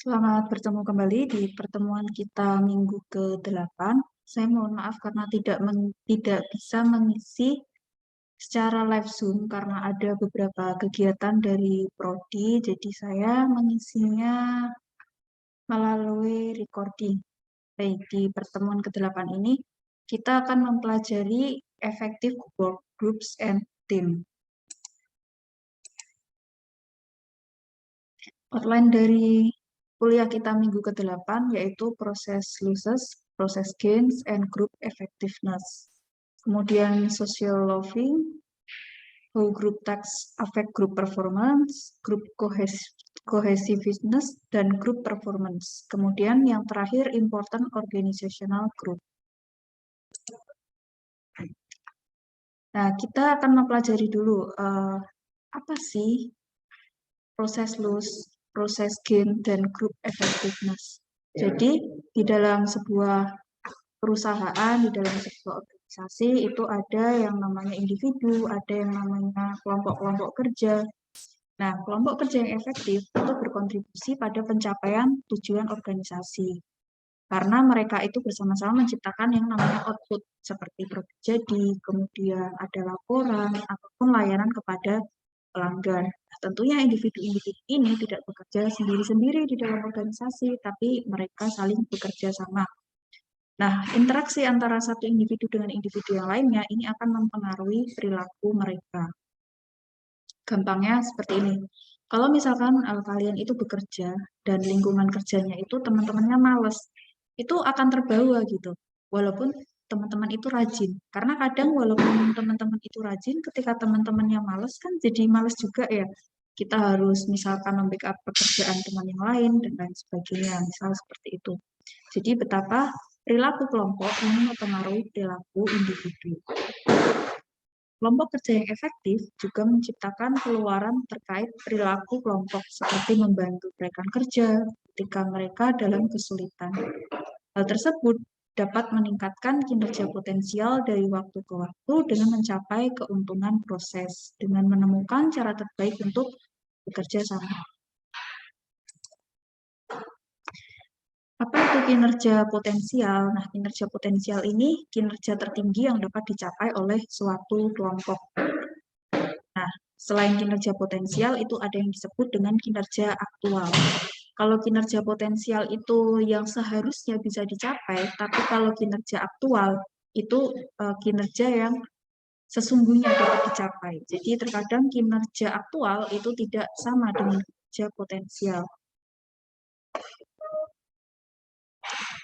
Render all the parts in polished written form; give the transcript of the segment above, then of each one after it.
Selamat bertemu kembali di pertemuan kita minggu ke-8. Saya mohon maaf karena tidak bisa mengisi secara live Zoom karena ada beberapa kegiatan dari Prodi, jadi saya mengisinya melalui recording. Baik, di pertemuan ke-8 ini kita akan mempelajari effective work groups and team. Outline dari kuliah kita minggu ke-8 yaitu proses losses, proses gains, and group effectiveness. Kemudian social loving, how group tasks affect group performance, group cohesiveness, dan group performance. Kemudian yang terakhir important organizational group. Nah, kita akan mempelajari dulu apa sih proses loss, proses gain, dan group effectiveness. Jadi, di dalam sebuah perusahaan, di dalam sebuah organisasi, itu ada yang namanya individu, ada yang namanya kelompok-kelompok kerja. Nah, kelompok kerja yang efektif itu berkontribusi pada pencapaian tujuan organisasi. Karena mereka itu bersama-sama menciptakan yang namanya output, seperti produk jadi, kemudian ada laporan, ataupun layanan kepada pelanggan. Nah, tentunya individu-individu ini tidak bekerja sendiri-sendiri di dalam organisasi, tapi mereka saling bekerja sama. Nah, interaksi antara satu individu dengan individu yang lainnya ini akan mempengaruhi perilaku mereka. Gampangnya seperti ini. Kalau misalkan kalian itu bekerja dan lingkungan kerjanya itu teman-temannya males, itu akan terbawa gitu. Walaupun teman-teman itu rajin. Karena kadang walaupun teman-teman itu rajin, ketika teman-temannya males kan jadi males juga ya. Kita harus misalkan membackup pekerjaan teman yang lain dan lain sebagainya. Misal seperti itu. Jadi betapa perilaku kelompok ini mempengaruhi perilaku individu. Kelompok kerja yang efektif juga menciptakan keluaran terkait perilaku kelompok seperti membantu rekan kerja ketika mereka dalam kesulitan. Hal tersebut dapat meningkatkan kinerja potensial dari waktu ke waktu dengan mencapai keuntungan proses, dengan menemukan cara terbaik untuk bekerja sama. Apa itu kinerja potensial? Nah, kinerja potensial ini kinerja tertinggi yang dapat dicapai oleh suatu kelompok. Nah, selain kinerja potensial, itu ada yang disebut dengan kinerja aktual. Kalau kinerja potensial itu yang seharusnya bisa dicapai, tapi kalau kinerja aktual itu kinerja yang sesungguhnya dapat dicapai. Jadi terkadang kinerja aktual itu tidak sama dengan kinerja potensial.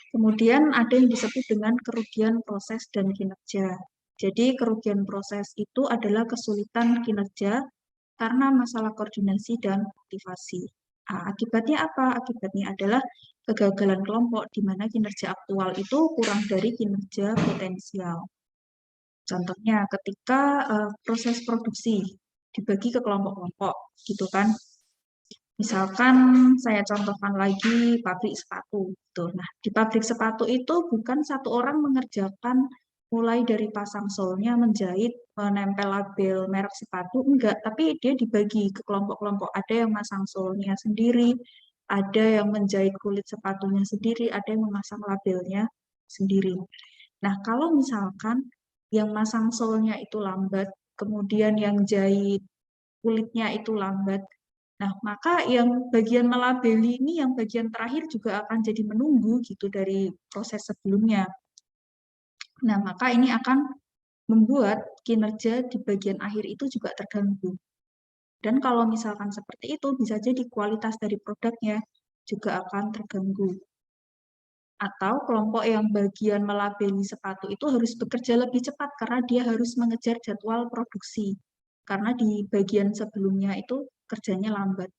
Kemudian ada yang disebut dengan kerugian proses dan kinerja. Jadi kerugian proses itu adalah kesulitan kinerja karena masalah koordinasi dan motivasi. Nah, akibatnya apa? Akibatnya adalah kegagalan kelompok di mana kinerja aktual itu kurang dari kinerja potensial. Contohnya ketika proses produksi dibagi ke kelompok-kelompok, gitu kan? Misalkan saya contohkan lagi pabrik sepatu. Tuh. Nah, di pabrik sepatu itu bukan satu orang mengerjakan mulai dari pasang solnya, menjahit, menempel label merek sepatu, enggak. Tapi dia dibagi ke kelompok-kelompok. Ada yang masang solnya sendiri, ada yang menjahit kulit sepatunya sendiri, ada yang memasang labelnya sendiri. Nah, kalau misalkan yang masang solnya itu lambat, kemudian yang jahit kulitnya itu lambat, nah, maka yang bagian melabeli ini, yang bagian terakhir juga akan jadi menunggu gitu dari proses sebelumnya. Nah, maka ini akan membuat kinerja di bagian akhir itu juga terganggu. Dan kalau misalkan seperti itu, bisa jadi kualitas dari produknya juga akan terganggu. Atau kelompok yang bagian melabeli sepatu itu harus bekerja lebih cepat karena dia harus mengejar jadwal produksi. Karena di bagian sebelumnya itu kerjanya lambat.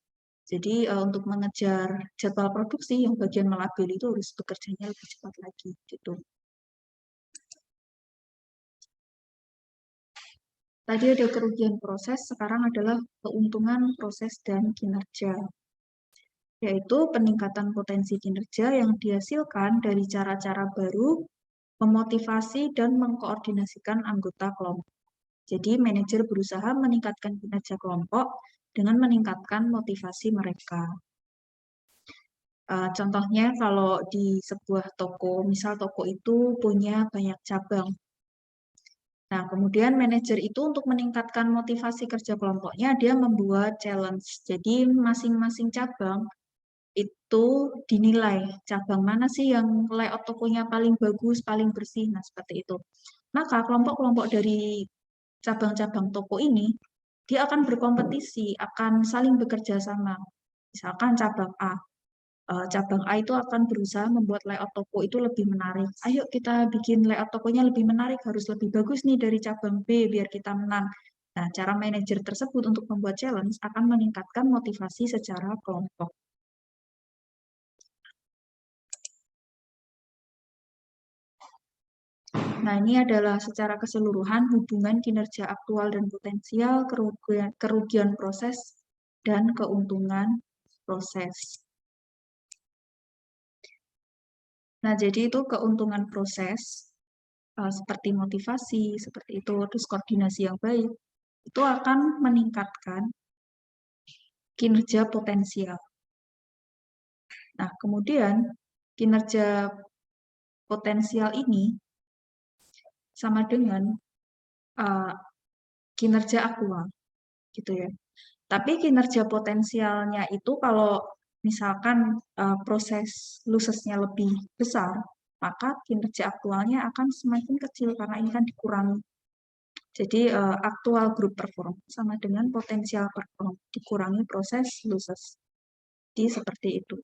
Jadi untuk mengejar jadwal produksi yang bagian melabeli itu harus bekerjanya lebih cepat lagi gitu. Tadi ada kerugian proses, sekarang adalah keuntungan proses dan kinerja. Yaitu peningkatan potensi kinerja yang dihasilkan dari cara-cara baru memotivasi dan mengkoordinasikan anggota kelompok. Jadi manajer berusaha meningkatkan kinerja kelompok dengan meningkatkan motivasi mereka. Contohnya kalau di sebuah toko, misal toko itu punya banyak cabang. Nah, kemudian manajer itu untuk meningkatkan motivasi kerja kelompoknya, dia membuat challenge. Jadi masing-masing cabang itu dinilai cabang mana sih yang layout tokonya paling bagus, paling bersih. Nah, seperti itu. Maka kelompok-kelompok dari cabang-cabang toko ini, dia akan berkompetisi, akan saling bekerja sama. Misalkan cabang A. Cabang A itu akan berusaha membuat layout toko itu lebih menarik. Ayo kita bikin layout tokonya lebih menarik, harus lebih bagus nih dari cabang B biar kita menang. Nah, cara manajer tersebut untuk membuat challenge akan meningkatkan motivasi secara kelompok. Nah, ini adalah secara keseluruhan hubungan kinerja aktual dan potensial, kerugian proses, dan keuntungan proses. Nah, jadi itu keuntungan proses, seperti motivasi, seperti itu, terus koordinasi yang baik, itu akan meningkatkan kinerja potensial. Nah, kemudian kinerja potensial ini sama dengan kinerja aktual, gitu ya. Tapi kinerja potensialnya itu kalau misalkan proses lusesnya lebih besar, maka kinerja aktualnya akan semakin kecil karena ini kan dikurangi. Jadi aktual group perform sama dengan potensial perform dikurangi proses loses. Jadi seperti itu.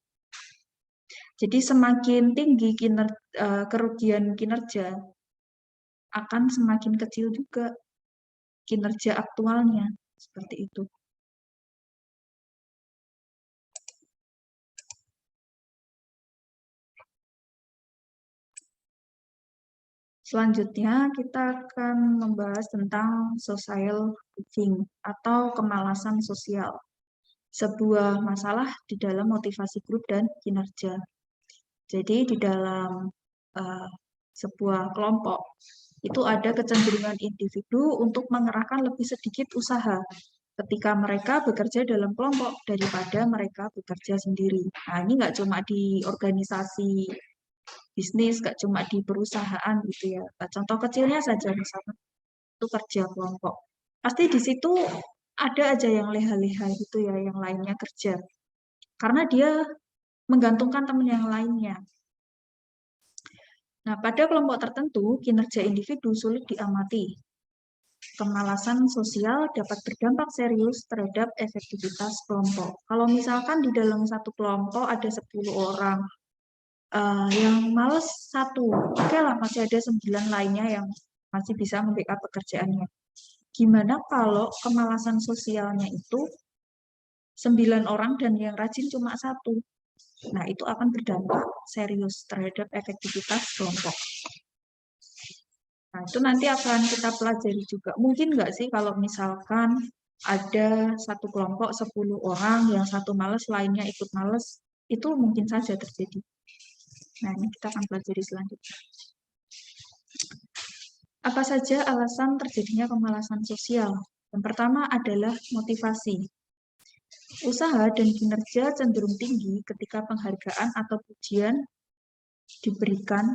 Jadi semakin tinggi kerugian kinerja akan semakin kecil juga kinerja aktualnya. Seperti itu. Selanjutnya, kita akan membahas tentang social proofing atau kemalasan sosial. Sebuah masalah di dalam motivasi grup dan kinerja. Jadi, di dalam sebuah kelompok, itu ada kecenderungan individu untuk mengerahkan lebih sedikit usaha ketika mereka bekerja dalam kelompok daripada mereka bekerja sendiri. Nah, ini nggak cuma di organisasi bisnis, gak cuma di perusahaan gitu ya. Nah, contoh kecilnya saja misalnya itu kerja kelompok. Pasti di situ ada aja yang leha-leha gitu ya, yang lainnya kerja. Karena dia menggantungkan teman yang lainnya. Nah, pada kelompok tertentu, kinerja individu sulit diamati. Kemalasan sosial dapat berdampak serius terhadap efektivitas kelompok. Kalau misalkan di dalam satu kelompok ada 10 orang, yang males satu, oke lah masih ada 9 lainnya yang masih bisa membackup pekerjaannya. Gimana kalau kemalasan sosialnya itu 9 orang dan yang rajin cuma satu? Nah, itu akan berdampak serius terhadap efektivitas kelompok. Nah, itu nanti akan kita pelajari juga. Mungkin nggak sih kalau misalkan ada satu kelompok 10 orang, yang satu males, lainnya ikut males, itu mungkin saja terjadi. Nah, ini kita akan pelajari selanjutnya. Apa saja alasan terjadinya kemalasan sosial? Yang pertama adalah motivasi. Usaha dan kinerja cenderung tinggi ketika penghargaan atau pujian diberikan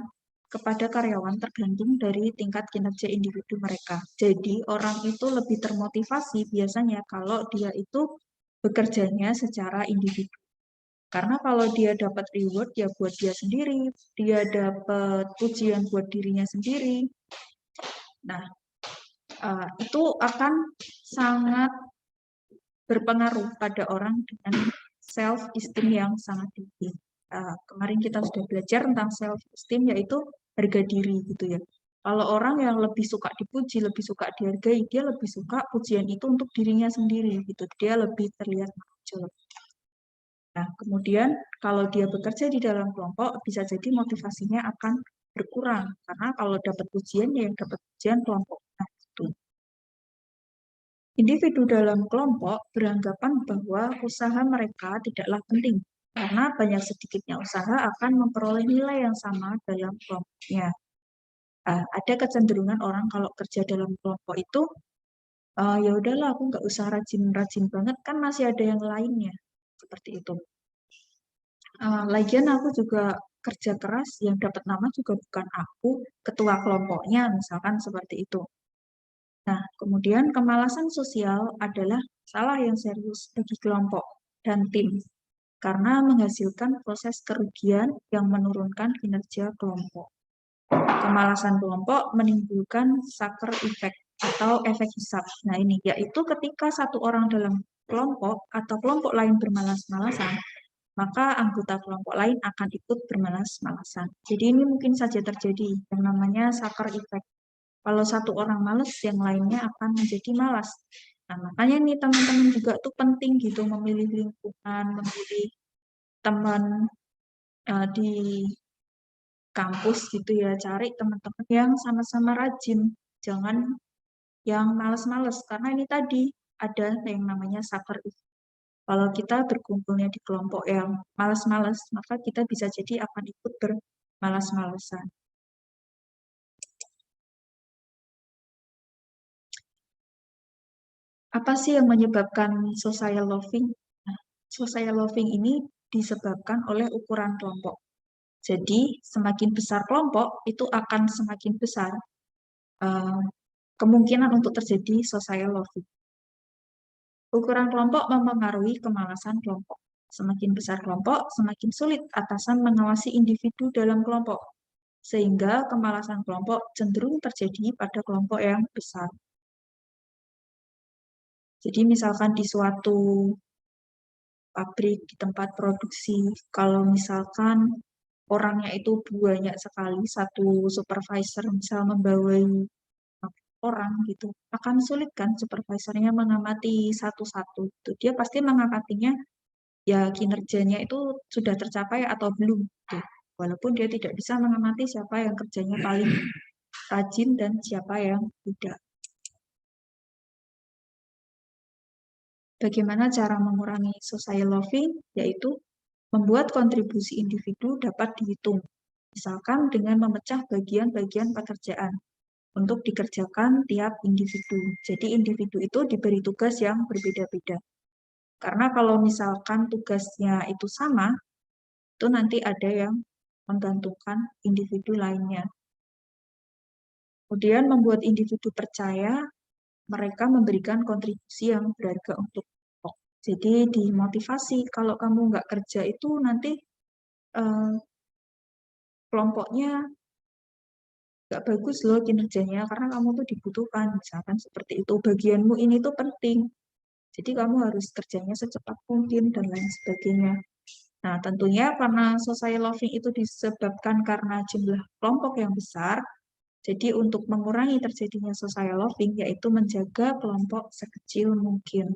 kepada karyawan tergantung dari tingkat kinerja individu mereka. Jadi, orang itu lebih termotivasi biasanya kalau dia itu bekerjanya secara individu. Karena kalau dia dapat reward ya buat dia sendiri, dia dapat pujian buat dirinya sendiri. Nah, itu akan sangat berpengaruh pada orang dengan self-esteem yang sangat tinggi. Kemarin kita sudah belajar tentang self-esteem, yaitu harga diri gitu ya. Kalau orang yang lebih suka dipuji, lebih suka dihargai, dia lebih suka pujian itu untuk dirinya sendiri gitu. Dia lebih terlihat menonjol. Nah, kemudian kalau dia bekerja di dalam kelompok, bisa jadi motivasinya akan berkurang. Karena kalau dapat pujian, ya yang dapat pujian kelompok. Nah, gitu. Individu dalam kelompok beranggapan bahwa usaha mereka tidaklah penting, karena banyak sedikitnya usaha akan memperoleh nilai yang sama dalam kelompoknya. Ada kecenderungan orang kalau kerja dalam kelompok itu, ya udahlah aku nggak usah rajin-rajin banget, kan masih ada yang lainnya. Seperti itu. Lagian aku juga kerja keras, yang dapat nama juga bukan aku, ketua kelompoknya, misalkan seperti itu. Nah, kemudian kemalasan sosial adalah salah yang serius bagi kelompok dan tim, karena menghasilkan proses kerugian yang menurunkan kinerja kelompok. Kemalasan kelompok menimbulkan sucker effect atau efek hisap. Nah ini, yaitu ketika satu orang dalam kelompok atau kelompok lain bermalas-malasan, maka anggota kelompok lain akan ikut bermalas-malasan. Jadi ini mungkin saja terjadi yang namanya sucker effect. Kalau satu orang malas, yang lainnya akan menjadi malas. Nah, makanya nih teman-teman juga tuh penting gitu memilih lingkungan, memilih teman di kampus gitu ya, cari teman-teman yang sama-sama rajin, jangan yang males-males, karena ini tadi ada yang namanya sucker effect. Kalau kita berkumpulnya di kelompok yang males-males, maka kita bisa jadi akan ikut bermalas-malesan. Apa sih yang menyebabkan social loving? Nah, social loving ini disebabkan oleh ukuran kelompok. Jadi, semakin besar kelompok, itu akan semakin besar kemungkinan untuk terjadi social loving. Ukuran kelompok mempengaruhi kemalasan kelompok. Semakin besar kelompok, semakin sulit atasan mengawasi individu dalam kelompok, sehingga kemalasan kelompok cenderung terjadi pada kelompok yang besar. Jadi misalkan di suatu pabrik, di tempat produksi, kalau misalkan orangnya itu banyak sekali, satu supervisor misal membawai orang gitu, akan sulit kan supervisornya mengamati satu-satu. Dia pasti mengamatinya ya kinerjanya itu sudah tercapai atau belum gitu. Walaupun dia tidak bisa mengamati siapa yang kerjanya paling rajin dan siapa yang tidak. Bagaimana cara mengurangi social loving? Yaitu membuat kontribusi individu dapat dihitung. Misalkan dengan memecah bagian-bagian pekerjaan untuk dikerjakan tiap individu. Jadi individu itu diberi tugas yang berbeda-beda. Karena kalau misalkan tugasnya itu sama, itu nanti ada yang menggantungkan individu lainnya. Kemudian membuat individu percaya mereka memberikan kontribusi yang berharga untuk kelompok. Jadi dimotivasi, kalau kamu nggak kerja itu nanti kelompoknya nggak bagus loh kinerjanya, karena kamu tuh dibutuhkan, misalkan seperti itu, bagianmu ini tuh penting. Jadi kamu harus kerjanya secepat mungkin dan lain sebagainya. Nah, tentunya karena social loving itu disebabkan karena jumlah kelompok yang besar, jadi untuk mengurangi terjadinya social loving, yaitu menjaga kelompok sekecil mungkin.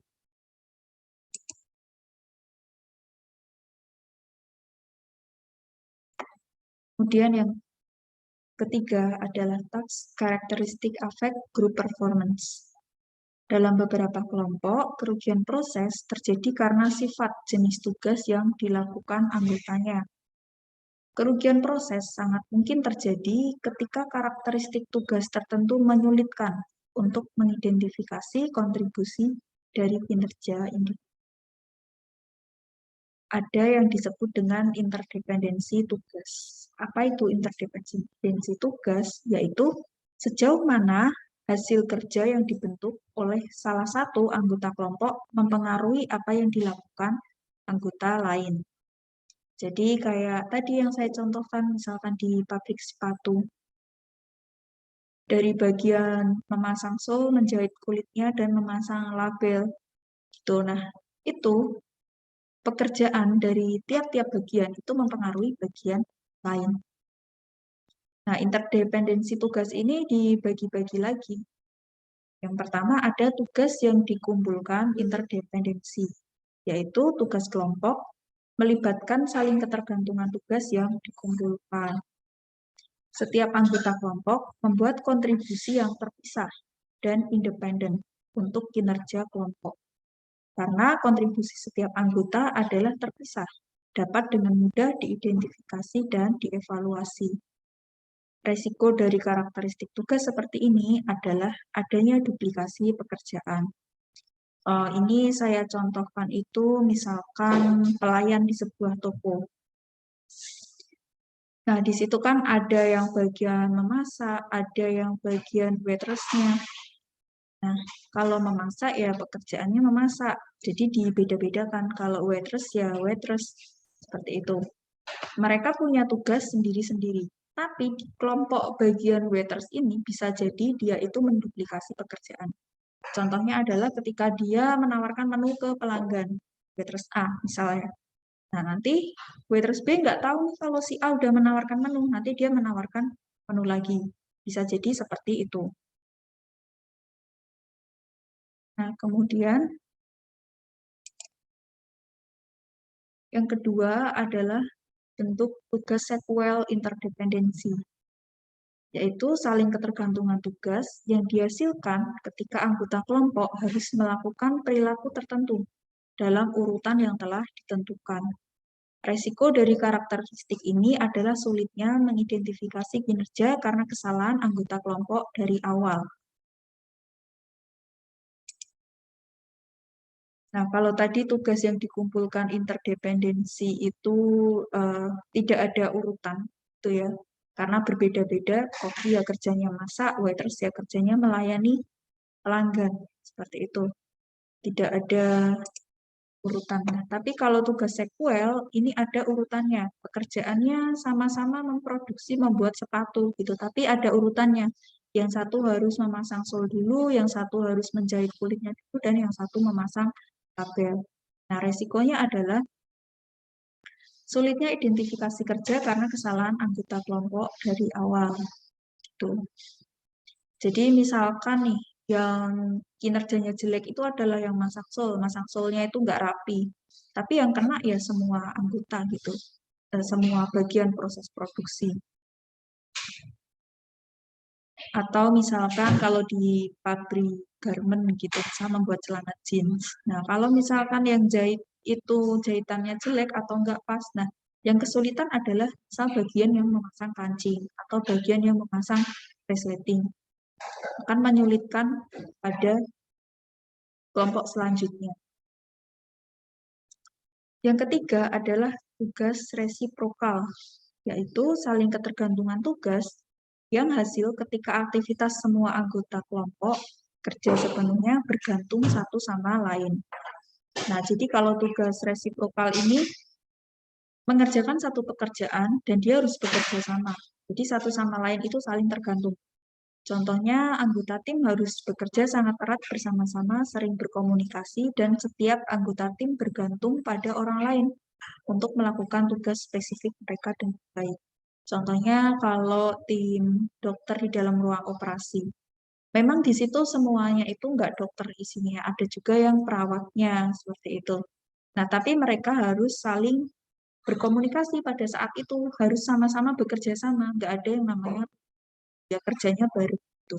Kemudian yang ketiga adalah task characteristic affect group performance. Dalam beberapa kelompok, kerugian proses terjadi karena sifat jenis tugas yang dilakukan anggotanya. Kerugian proses sangat mungkin terjadi ketika karakteristik tugas tertentu menyulitkan untuk mengidentifikasi kontribusi dari kinerja individu. Ada yang disebut dengan interdependensi tugas. Apa itu interdependensi tugas? Yaitu sejauh mana hasil kerja yang dibentuk oleh salah satu anggota kelompok mempengaruhi apa yang dilakukan anggota lain. Jadi kayak tadi yang saya contohkan, misalkan di pabrik sepatu, dari bagian memasang sol, menjahit kulitnya, dan memasang label. Gitu. Nah, itu pekerjaan dari tiap-tiap bagian itu mempengaruhi bagian lain. Nah, interdependensi tugas ini dibagi-bagi lagi. Yang pertama ada tugas yang dikumpulkan interdependensi, yaitu tugas kelompok melibatkan saling ketergantungan tugas yang dikumpulkan. Setiap anggota kelompok membuat kontribusi yang terpisah dan independen untuk kinerja kelompok. Karena kontribusi setiap anggota adalah terpisah, dapat dengan mudah diidentifikasi dan dievaluasi. Resiko dari karakteristik tugas seperti ini adalah adanya duplikasi pekerjaan. Ini saya contohkan itu misalkan pelayan di sebuah toko. Nah, di situ kan ada yang bagian memasak, ada yang bagian waitress-nya. Nah, kalau memasak ya pekerjaannya memasak. Jadi dibeda-bedakan. Kalau waitress ya waitress. Seperti itu. Mereka punya tugas sendiri-sendiri. Tapi di kelompok bagian waitress ini bisa jadi dia itu menduplikasi pekerjaan. Contohnya adalah ketika dia menawarkan menu ke pelanggan. Waitress A misalnya. Nah, nanti waitress B nggak tahu nih kalau si A udah menawarkan menu. Nanti dia menawarkan menu lagi. Bisa jadi seperti itu. Nah, kemudian yang kedua adalah bentuk tugas sequel interdependensi, yaitu saling ketergantungan tugas yang dihasilkan ketika anggota kelompok harus melakukan perilaku tertentu dalam urutan yang telah ditentukan. Resiko dari karakteristik ini adalah sulitnya mengidentifikasi kinerja karena kesalahan anggota kelompok dari awal. Nah, kalau tadi tugas yang dikumpulkan interdependensi itu tidak ada urutan, itu ya, karena berbeda-beda. Koki ya kerjanya masak, waitress ya kerjanya melayani pelanggan, seperti itu. Tidak ada urutan. Nah, tapi kalau tugas sequel ini ada urutannya. Pekerjaannya sama-sama memproduksi, membuat sepatu gitu, tapi ada urutannya. Yang satu harus memasang sol dulu, yang satu harus menjahit kulitnya dulu, dan yang satu memasang label. Nah, resikonya adalah sulitnya identifikasi kerja karena kesalahan anggota kelompok dari awal. Gitu. Jadi misalkan nih, yang kinerjanya jelek itu adalah yang masang solnya itu nggak rapi. Tapi yang kena ya semua anggota gitu, semua bagian proses produksi. Atau misalkan kalau di pabrik garment gitu, bisa membuat celana jeans. Nah, kalau misalkan yang jahit itu jahitannya jelek atau enggak pas, nah yang kesulitan adalah misal bagian yang memasang kancing atau bagian yang memasang resleting. Akan menyulitkan pada kelompok selanjutnya. Yang ketiga adalah tugas resiprokal, yaitu saling ketergantungan tugas yang hasil ketika aktivitas semua anggota kelompok kerja sepenuhnya bergantung satu sama lain. Nah, jadi kalau tugas resiprokal ini mengerjakan satu pekerjaan dan dia harus bekerja sama. Jadi satu sama lain itu saling tergantung. Contohnya, anggota tim harus bekerja sangat erat bersama-sama, sering berkomunikasi, dan setiap anggota tim bergantung pada orang lain untuk melakukan tugas spesifik mereka dengan baik. Contohnya, kalau tim dokter di dalam ruang operasi. Memang di situ semuanya itu nggak dokter isinya, ada juga yang perawatnya, seperti itu. Nah, tapi mereka harus saling berkomunikasi pada saat itu, harus sama-sama bekerja sama, nggak ada yang namanya ya kerjanya baru itu.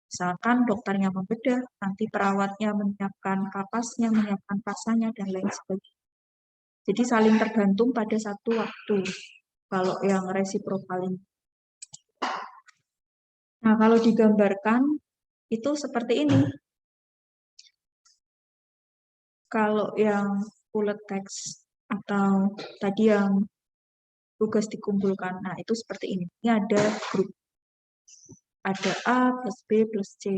Misalkan dokternya membedah, nanti perawatnya menyiapkan kapasnya, menyiapkan pasanya, dan lain sebagainya. Jadi saling tergantung pada satu waktu, kalau yang resiprokal ini. Nah, kalau digambarkan, itu seperti ini. Kalau yang bullet text, atau tadi yang tugas dikumpulkan, nah itu seperti ini. Ini ada grup. Ada A plus B plus C.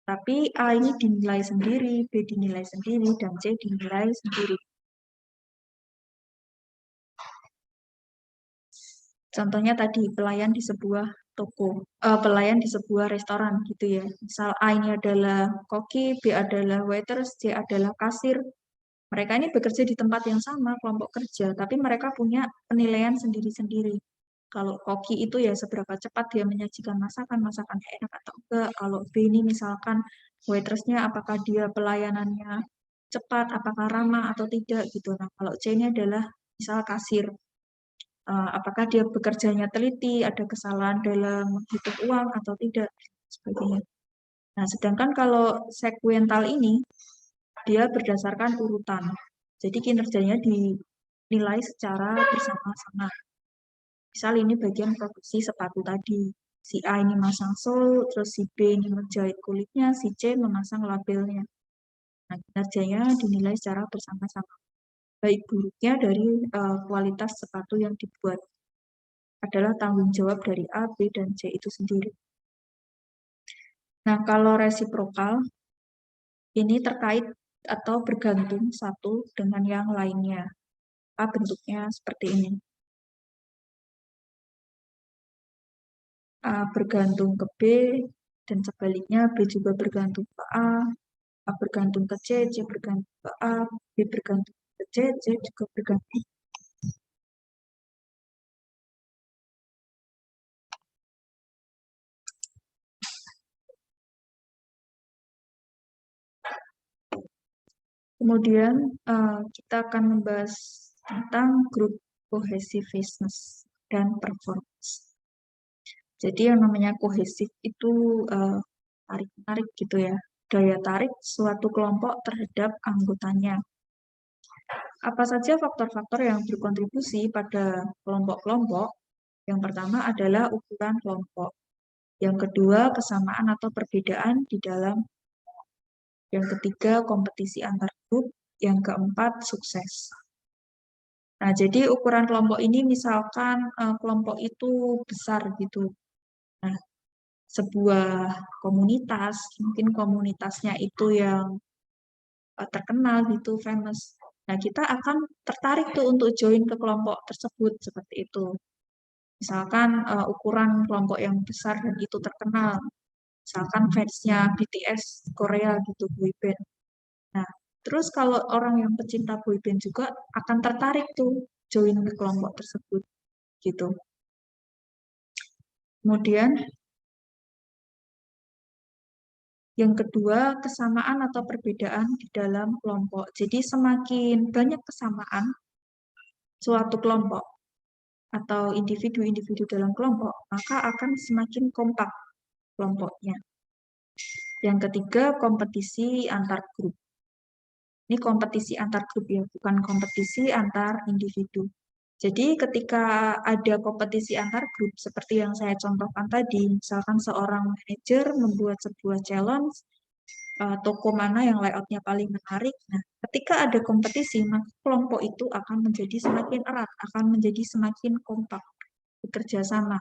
Tapi A ini dinilai sendiri, B dinilai sendiri, dan C dinilai sendiri. Contohnya tadi, pelayan di sebuah toko, pelayan di sebuah restoran gitu ya. Misal A ini adalah koki, B adalah waiters, C adalah kasir. Mereka ini bekerja di tempat yang sama, kelompok kerja, tapi mereka punya penilaian sendiri-sendiri. Kalau koki itu ya seberapa cepat dia menyajikan masakan, masakannya enak atau enggak. Kalau B ini misalkan waitersnya apakah dia pelayanannya cepat, apakah ramah atau tidak gitu. Nah, kalau C ini adalah misal kasir, apakah dia bekerjanya teliti, ada kesalahan dalam menghitung uang atau tidak, sebagainya. Nah, sedangkan kalau sekuental ini dia berdasarkan urutan. Jadi kinerjanya dinilai secara bersama-sama. Misal ini bagian produksi sepatu tadi. Si A ini masang sol, terus si B ini menjahit kulitnya, si C memasang labelnya. Nah, kinerjanya dinilai secara bersama-sama. Baik buruknya dari kualitas sepatu yang dibuat. adalah tanggung jawab dari A, B, dan C itu sendiri. Nah, kalau resiprokal, ini terkait atau bergantung satu dengan yang lainnya. A bentuknya seperti ini. A bergantung ke B, dan sebaliknya B juga bergantung ke A bergantung ke C bergantung ke A, B bergantung ke C juga bergantung. Kemudian kita akan membahas tentang grup cohesiveness dan performance. Jadi yang namanya kohesif itu tarik-tarik gitu ya. Daya tarik suatu kelompok terhadap anggotanya. Apa saja faktor-faktor yang berkontribusi pada kelompok-kelompok? Yang pertama adalah ukuran kelompok. Yang kedua, kesamaan atau perbedaan di dalam. Yang ketiga, kompetisi antar grup. Yang keempat, sukses. Nah, jadi ukuran kelompok ini misalkan kelompok itu besar gitu. Nah, sebuah komunitas, mungkin komunitasnya itu yang terkenal gitu, famous. Nah, kita akan tertarik tuh untuk join ke kelompok tersebut seperti itu. Misalkan ukuran kelompok yang besar dan itu terkenal. Misalkan fansnya BTS Korea gitu, boyband. Nah, terus kalau orang yang pecinta boyband juga akan tertarik tuh join ke kelompok tersebut gitu. Kemudian yang kedua, kesamaan atau perbedaan di dalam kelompok. Jadi semakin banyak kesamaan suatu kelompok atau individu-individu dalam kelompok, maka akan semakin kompak kelompoknya. Yang ketiga, kompetisi antar grup. Ini kompetisi antar grup ya, bukan kompetisi antar individu. Jadi ketika ada kompetisi antar grup, seperti yang saya contohkan tadi, misalkan seorang manajer membuat sebuah challenge, toko mana yang layoutnya paling menarik. Nah, ketika ada kompetisi, maka kelompok itu akan menjadi semakin erat, akan menjadi semakin kompak, bekerja sama.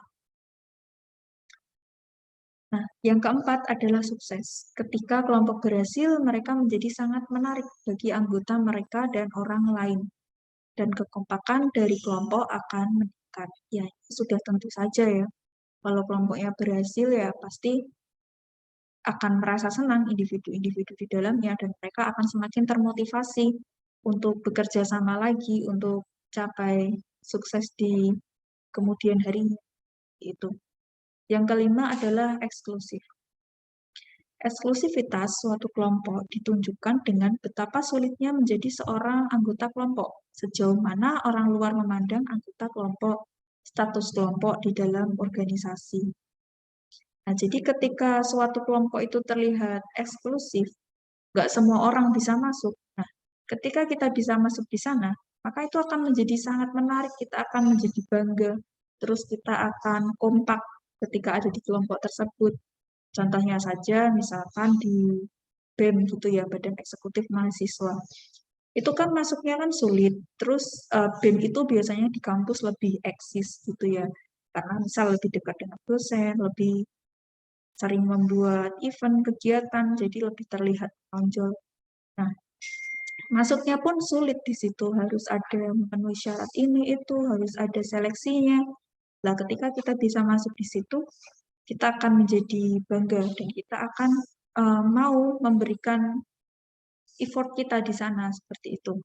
Nah, yang keempat adalah sukses. Ketika kelompok berhasil, mereka menjadi sangat menarik bagi anggota mereka dan orang lain. Dan kekompakan dari kelompok akan meningkat. Ya, sudah tentu saja ya. Kalau kelompoknya berhasil, ya pasti akan merasa senang individu-individu di dalamnya dan mereka akan semakin termotivasi untuk bekerja sama lagi, untuk capai sukses di kemudian harinya. Itu. Yang kelima adalah eksklusif. Eksklusivitas suatu kelompok ditunjukkan dengan betapa sulitnya menjadi seorang anggota kelompok, sejauh mana orang luar memandang anggota kelompok, status kelompok di dalam organisasi. Nah, jadi ketika suatu kelompok itu terlihat eksklusif, nggak semua orang bisa masuk. Nah, ketika kita bisa masuk di sana, maka itu akan menjadi sangat menarik, kita akan menjadi bangga, terus kita akan kompak ketika ada di kelompok tersebut. Contohnya saja, misalkan di BEM gitu ya, Badan Eksekutif Mahasiswa. Itu kan masuknya kan sulit. Terus BEM itu biasanya di kampus lebih eksis gitu ya. Karena misal lebih dekat dengan dosen, lebih sering membuat event, kegiatan, jadi lebih terlihat menonjol. Nah, masuknya pun sulit di situ, harus ada memenuhi syarat ini, itu, harus ada seleksinya. Nah, ketika kita bisa masuk di situ, kita akan menjadi bangga dan kita akan mau memberikan effort kita di sana seperti itu.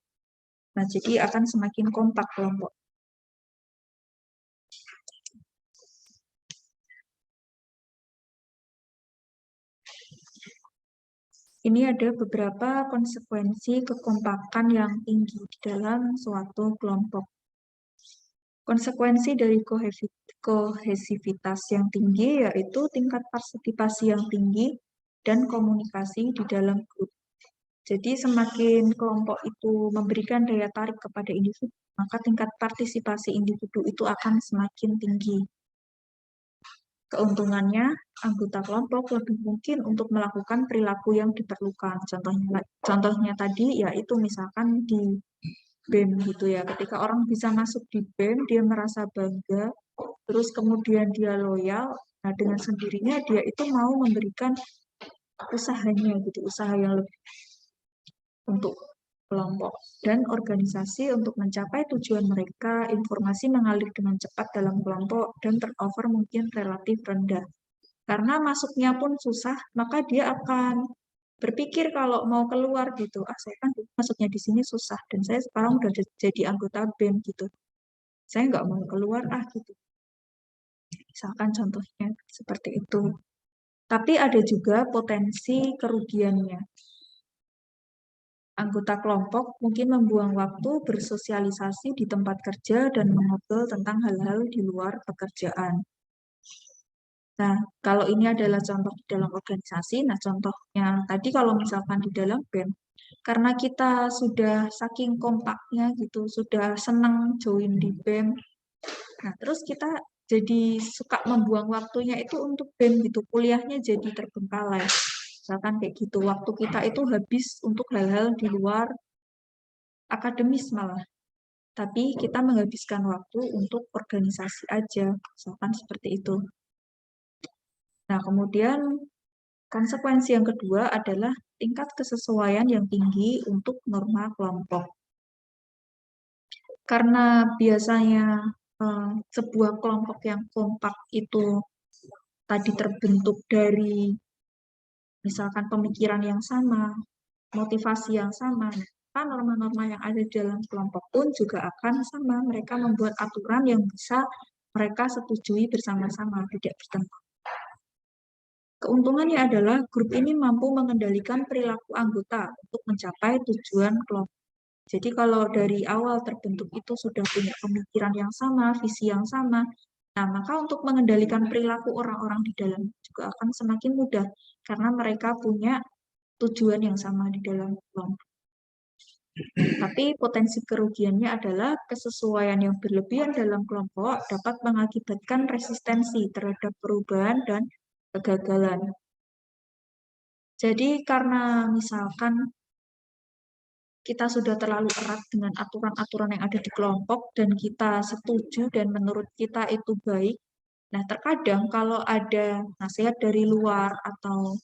Nah, jadi akan semakin kompak kelompok. Ini ada beberapa konsekuensi kekompakan yang tinggi di dalam suatu kelompok. Konsekuensi dari kohesivitas yang tinggi yaitu tingkat partisipasi yang tinggi dan komunikasi di dalam grup. Jadi semakin kelompok itu memberikan daya tarik kepada individu, maka tingkat partisipasi individu itu akan semakin tinggi. Keuntungannya, anggota kelompok lebih mungkin untuk melakukan perilaku yang diperlukan. Contohnya tadi yaitu misalkan di BEM gitu ya. Ketika orang bisa masuk di BEM, dia merasa bangga terus kemudian dia loyal, nah dengan sendirinya dia itu mau memberikan usahanya gitu, usaha yang lebih untuk kelompok dan organisasi untuk mencapai tujuan mereka, informasi mengalir dengan cepat dalam kelompok dan turnover mungkin relatif rendah. Karena masuknya pun susah, maka dia akan berpikir kalau mau keluar gitu, saya kan masuknya di sini susah dan saya sekarang udah jadi anggota BEM gitu. Saya nggak mau keluar gitu. Misalkan contohnya seperti itu. Tapi ada juga potensi kerugiannya. Anggota kelompok mungkin membuang waktu bersosialisasi di tempat kerja dan mengobrol tentang hal-hal di luar pekerjaan. Nah, kalau ini adalah contoh di dalam organisasi, nah contohnya tadi kalau misalkan di dalam BEM, karena kita sudah saking kompaknya gitu, sudah senang join di BEM, nah terus kita jadi suka membuang waktunya itu untuk BEM gitu, kuliahnya jadi terbengkalai. Misalkan kayak gitu, waktu kita itu habis untuk hal-hal di luar akademis malah. Tapi kita menghabiskan waktu untuk organisasi aja, misalkan seperti itu. Nah, kemudian konsekuensi yang kedua adalah tingkat kesesuaian yang tinggi untuk norma kelompok. Karena biasanya sebuah kelompok yang kompak itu tadi terbentuk dari misalkan pemikiran yang sama, motivasi yang sama, maka norma-norma yang ada di dalam kelompok pun juga akan sama. Mereka membuat aturan yang bisa mereka setujui bersama-sama, tidak bertentangan. Keuntungannya adalah grup ini mampu mengendalikan perilaku anggota untuk mencapai tujuan kelompok. Jadi kalau dari awal terbentuk itu sudah punya pemikiran yang sama, visi yang sama, nah maka untuk mengendalikan perilaku orang-orang di dalam juga akan semakin mudah karena mereka punya tujuan yang sama di dalam kelompok. Tapi potensi kerugiannya adalah kesesuaian yang berlebihan dalam kelompok dapat mengakibatkan resistensi terhadap perubahan dan kegagalan. Jadi karena misalkan kita sudah terlalu erat dengan aturan-aturan yang ada di kelompok dan kita setuju dan menurut kita itu baik, nah terkadang kalau ada nasihat dari luar atau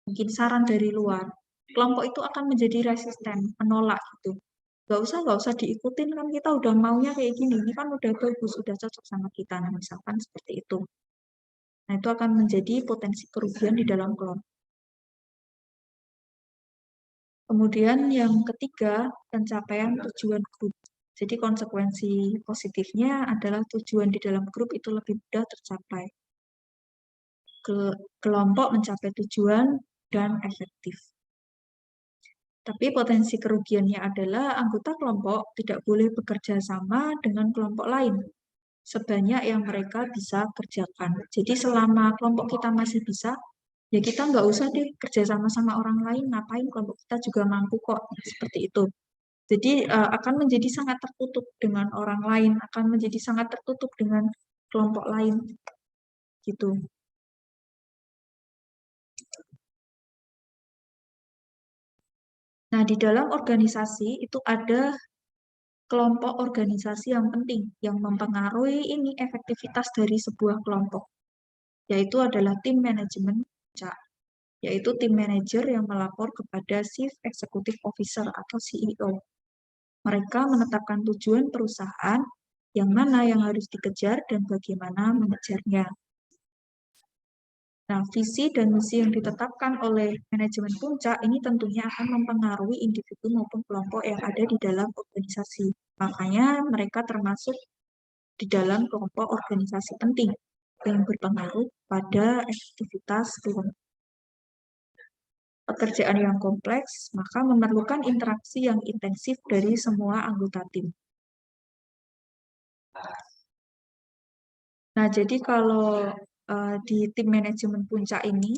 mungkin saran dari luar, kelompok itu akan menjadi resisten, menolak gitu. Nggak usah diikutin kan kita udah maunya kayak gini, ini kan udah bagus, udah cocok sama kita, nah misalkan seperti itu. Nah itu akan menjadi potensi kerugian di dalam kelompok. Kemudian yang ketiga, pencapaian tujuan grup. Jadi konsekuensi positifnya adalah tujuan di dalam grup itu lebih mudah tercapai. Kelompok mencapai tujuan dan efektif. Tapi potensi kerugiannya adalah anggota kelompok tidak boleh bekerja sama dengan kelompok lain sebanyak yang mereka bisa kerjakan. Jadi selama kelompok kita masih bisa, ya kita nggak usah deh kerja sama orang lain, ngapain kelompok kita juga mampu kok, seperti itu. Jadi akan menjadi sangat tertutup dengan orang lain, akan menjadi sangat tertutup dengan kelompok lain, gitu. Nah, di dalam organisasi itu ada kelompok organisasi yang penting, yang mempengaruhi ini efektivitas dari sebuah kelompok, yaitu adalah tim manajemen puncak, yaitu tim manajer yang melapor kepada Chief Executive Officer atau CEO. Mereka menetapkan tujuan perusahaan, yang mana yang harus dikejar dan bagaimana mengejarnya. Nah, visi dan misi yang ditetapkan oleh manajemen puncak ini tentunya akan mempengaruhi individu maupun kelompok yang ada di dalam organisasi. Makanya mereka termasuk di dalam kelompok organisasi penting yang berpengaruh pada efektivitas kelompok. Pekerjaan yang kompleks, maka memerlukan interaksi yang intensif dari semua anggota tim. Nah, jadi kalau di tim manajemen puncak ini,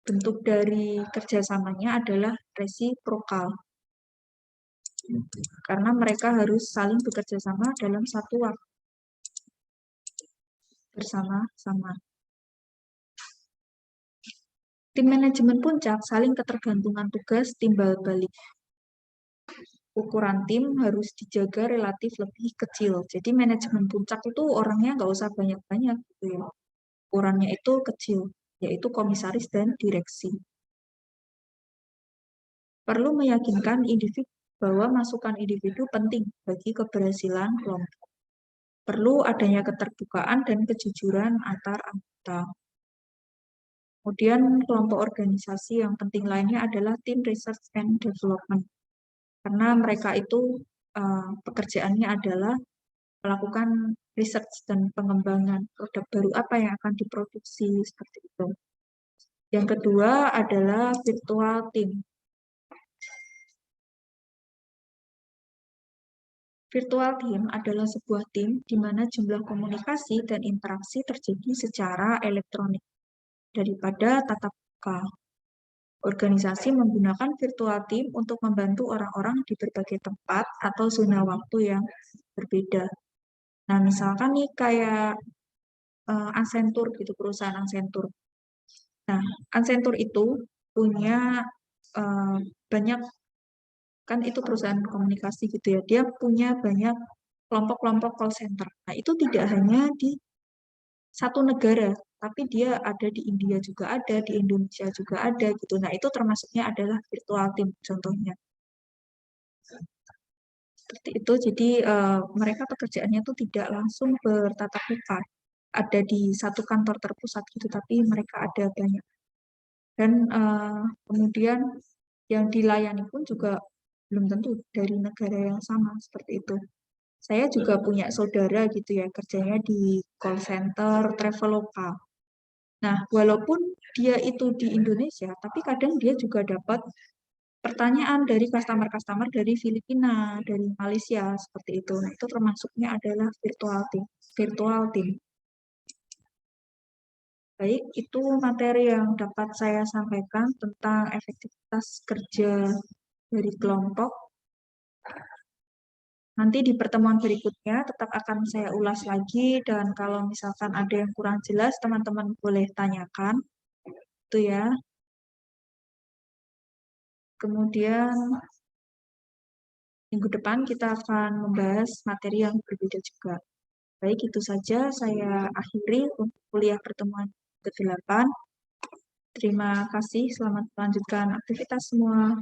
bentuk dari kerjasamanya adalah resiprokal. Karena mereka harus saling bekerja sama dalam satu waktu bersama-sama. Tim manajemen puncak saling ketergantungan tugas timbal balik. ukuran tim harus dijaga relatif lebih kecil. Jadi manajemen puncak itu orangnya nggak usah banyak-banyak gitu ya. Ukurannya itu kecil, yaitu komisaris dan direksi. Perlu meyakinkan individu bahwa masukan individu penting bagi keberhasilan kelompok. Perlu adanya keterbukaan dan kejujuran antar anggota. Kemudian kelompok organisasi yang penting lainnya adalah tim research and development. Karena mereka itu pekerjaannya adalah melakukan research dan pengembangan produk baru apa yang akan diproduksi seperti itu. Yang kedua adalah virtual team. Virtual team adalah sebuah tim di mana jumlah komunikasi dan interaksi terjadi secara elektronik daripada tatap muka. Organisasi menggunakan virtual team untuk membantu orang-orang di berbagai tempat atau zona waktu yang berbeda. Nah, misalkan nih kayak Accenture gitu, perusahaan Accenture. Nah, Accenture itu punya banyak, kan itu perusahaan komunikasi gitu ya, dia punya banyak kelompok-kelompok call center. Nah, itu tidak hanya di satu negara, tapi dia ada di India juga ada, di Indonesia juga ada gitu. Nah, itu termasuknya adalah virtual team contohnya. Seperti itu, jadi mereka pekerjaannya tuh tidak langsung bertatap muka, ada di satu kantor terpusat gitu, tapi mereka ada banyak. Dan kemudian yang dilayani pun juga belum tentu dari negara yang sama, seperti itu. Saya juga punya saudara gitu ya, kerjanya di call center Traveloka. Nah, walaupun dia itu di Indonesia, tapi kadang dia juga dapat pertanyaan dari customer-customer dari Filipina, dari Malaysia, seperti itu. Nah, itu termasuknya adalah virtual team. Virtual team. Baik, itu materi yang dapat saya sampaikan tentang efektivitas kerja dari kelompok. Nanti di pertemuan berikutnya tetap akan saya ulas lagi, dan kalau misalkan ada yang kurang jelas, teman-teman boleh tanyakan. Itu ya. Kemudian minggu depan kita akan membahas materi yang berbeda juga. Baik, itu saja saya akhiri untuk kuliah pertemuan ke-8. Terima kasih, selamat melanjutkan aktivitas semua.